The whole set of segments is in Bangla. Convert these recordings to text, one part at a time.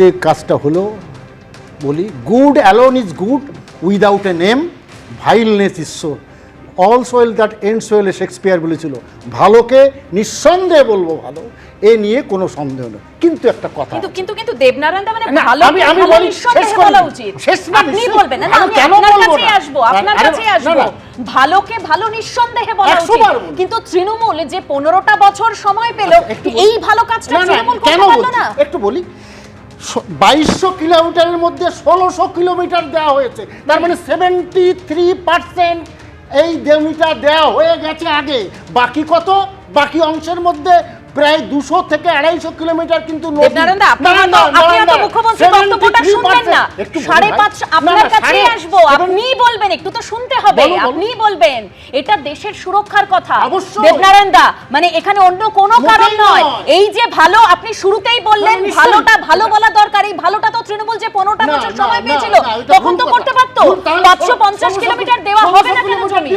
যে কাজটা হলো বলি, good alone is good without a name, vileness is soul, all's well that ends well Shakespeare বলেছিল, ভালোকে নিঃসন্দেহে বলবো ভালো, এ নিয়ে কোনো সন্দেহ নেই। কিন্তু একটা কথা, কিন্তু কিন্তু দেবনারায়ণ দা মানে ভালো আমি বলি শেষ বলা উচিত, আপনি বলবেন না, আমি আপনার কাছেই আসবো, আপনার কাছেই আসবো। ভালোকে ভালো নিঃসন্দেহে বলা উচিত, কিন্তু তৃণমূল যে 15টা বছর সময় পেল এই ভালো কাজটা তৃণমূল করতে পারলো না। একটু বলি, 2200 কিলোমিটারের মধ্যে 1600 কিলোমিটার দেওয়া হয়েছে, তার মানে 73% এই জমিটা দেওয়া হয়ে গেছে আগে। বাকি কত? বাকি অংশের মধ্যে প্রায় 200 থেকে 250 কিলোমিটার কিন্তু দেবনারায়ণ দা, আপনি তো মুখ্যমন্ত্রী বক্তব্যটা শুনবেন না, 5.5 আপনার কাছে আসবো, আপনি বলবেন, একটু তো শুনতে হবে, আপনি বলবেন এটা দেশের সুরক্ষার কথা। দেবনারায়ণ দা মানে এখানে অন্য কোনো কারণ নয়, এই যে ভালো আপনি শুরুতেই বললেন ভালোটা ভালো বলা দরকার, এই ভালোটা তো তৃণমূল যে 15টা বছর সময় পেয়েছিল তখন তো করতে পারতো। 550 কিলোমিটার দেওয়া হবে না কেন জমি?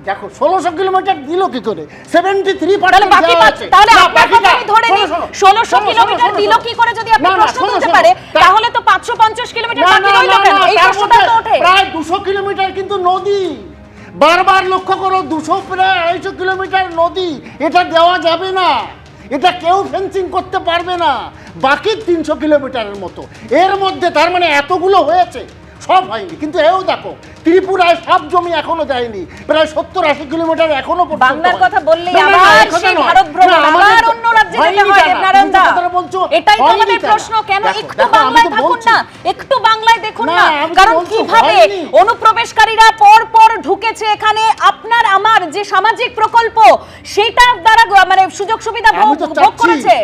দেখো 1600 কিলোমিটার দিল কি করে? 73% তাহলে বাকি তাহলে আপনার কথা আমি ধরে নিই 1600 কিলোমিটার দিল কি করে যদি আপনি প্রশ্ন তুলতে পারে, তাহলে তো 550 কিলোমিটার বাকি রইল কেন? এই প্রশ্নটা তো ওঠে। প্রায় 200 কিলোমিটার কিন্তু নদী, বারবার লক্ষ্য করো, 200 প্রায় 250 কিলোমিটার নদী, এটা দেওয়া যাবে না, এটা কেউ ফেন্সিং করতে পারবে না। বাকি 300 কিলোমিটারের মতো এর মধ্যে, তার মানে এতগুলো হয়েছে, সব হয়নি। কিন্তু এও দেখো ত্রিপুরায় সব জমি এখনো দেয়নি, প্রায় 70-80 কিলোমিটার এখনো পর্যন্ত। বাংলার কথা বললেই আবার সেই ভারত ভ্রমণ, আবার অন্য রাজ্যে যেতে হয়। দেবনারায়ণ দা এটাই তো আমাদের প্রশ্ন, কেন একটু বাংলায় থাকুন না, একটু বাংলায় দেখুন না, কারণ কিভাবে অনুপ্রবেশকারীরা পর পর ঢুকেছে এখানে, আপনার আমার যে সামাজিক প্রকল্প সেটা দ্বারা মানে সুযোগ সুবিধা ভোগ করেছে,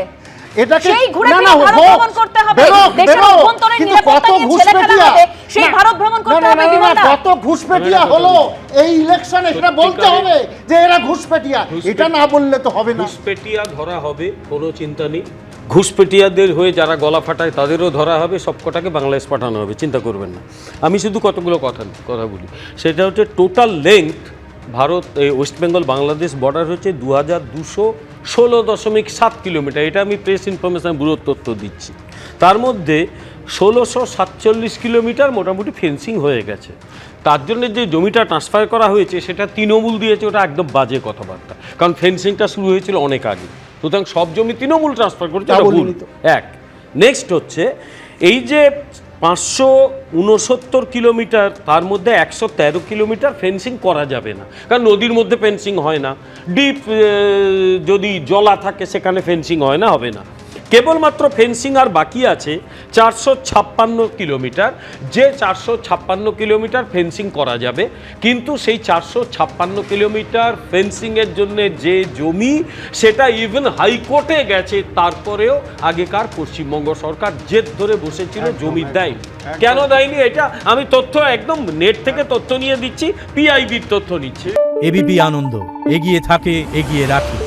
সেই ঘুরে ফিরে ভারত ভ্রমণ করতে হবে, দেশের অভ্যন্তরীণ নিরাপত্তা নিয়ে ছেলে খেলা হবে, সেই ভারত ভ্রমণ করতে হবে। বিমলদা কত ঘুষপেটিয়া হলো এই ইলেকশনে, সেটা বলতে হবে যে এরা ঘুষপেটিয়া, এটা না বললে তো হবে না। ঘুষপেটিয়া ধরা হবে, কোনো চিন্তা নেই। ঘুষপেটিয়াদের হয়ে যারা গলা ফাটায় তাদেরও ধরা হবে, সবকটাকে বাংলাদেশ পাঠানো হবে, চিন্তা করবেন না। আমি শুধু কতগুলো কথা বলি, সেটা হচ্ছে total length Bharat West Bengal Bangladesh border হচ্ছে 2216.7 কিলোমিটার, এটা আমি প্রেস ইনফরমেশন ব্যুরোর তথ্য দিচ্ছি। তার মধ্যে 1647 কিলোমিটার মোটামুটি ফেন্সিং হয়ে গেছে। তার জন্য যে জমিটা ট্রান্সফার করা হয়েছে সেটা তৃণমূল দিয়েছে, ওটা একদম বাজে কথাবার্তা, কারণ ফেন্সিংটা শুরু হয়েছিল অনেক আগে, সুতরাং সব জমি তৃণমূল ট্রান্সফার করেছে, এক। নেক্সট হচ্ছে এই যে 569 কিলোমিটার, তার মধ্যে 113 কিলোমিটার ফেন্সিং করা যাবে না, কারণ নদীর মধ্যে ফেন্সিং হয় না, ডিপ যদি জলা থাকে সেখানে ফেন্সিং হয় না, হবে না। কেবলমাত্র ফেন্সিং আর বাকি আছে 456 কিলোমিটার, যে 456 কিলোমিটার ফেন্সিং করা যাবে, কিন্তু সেই 456 কিলোমিটার ফেন্সিংয়ের জন্য যে জমি সেটা ইভেন হাইকোর্টে গেছে, তারপরেও আগেকার পশ্চিমবঙ্গ সরকার জেদ ধরে বসেছিল জমি দেয়। কেন দেয়নি এটা আমি তথ্য একদম নেট থেকে তথ্য নিয়ে দিচ্ছি, পিআইবির তথ্য নিচ্ছে। এবিপি আনন্দ, এগিয়ে থাকে, এগিয়ে রাখে।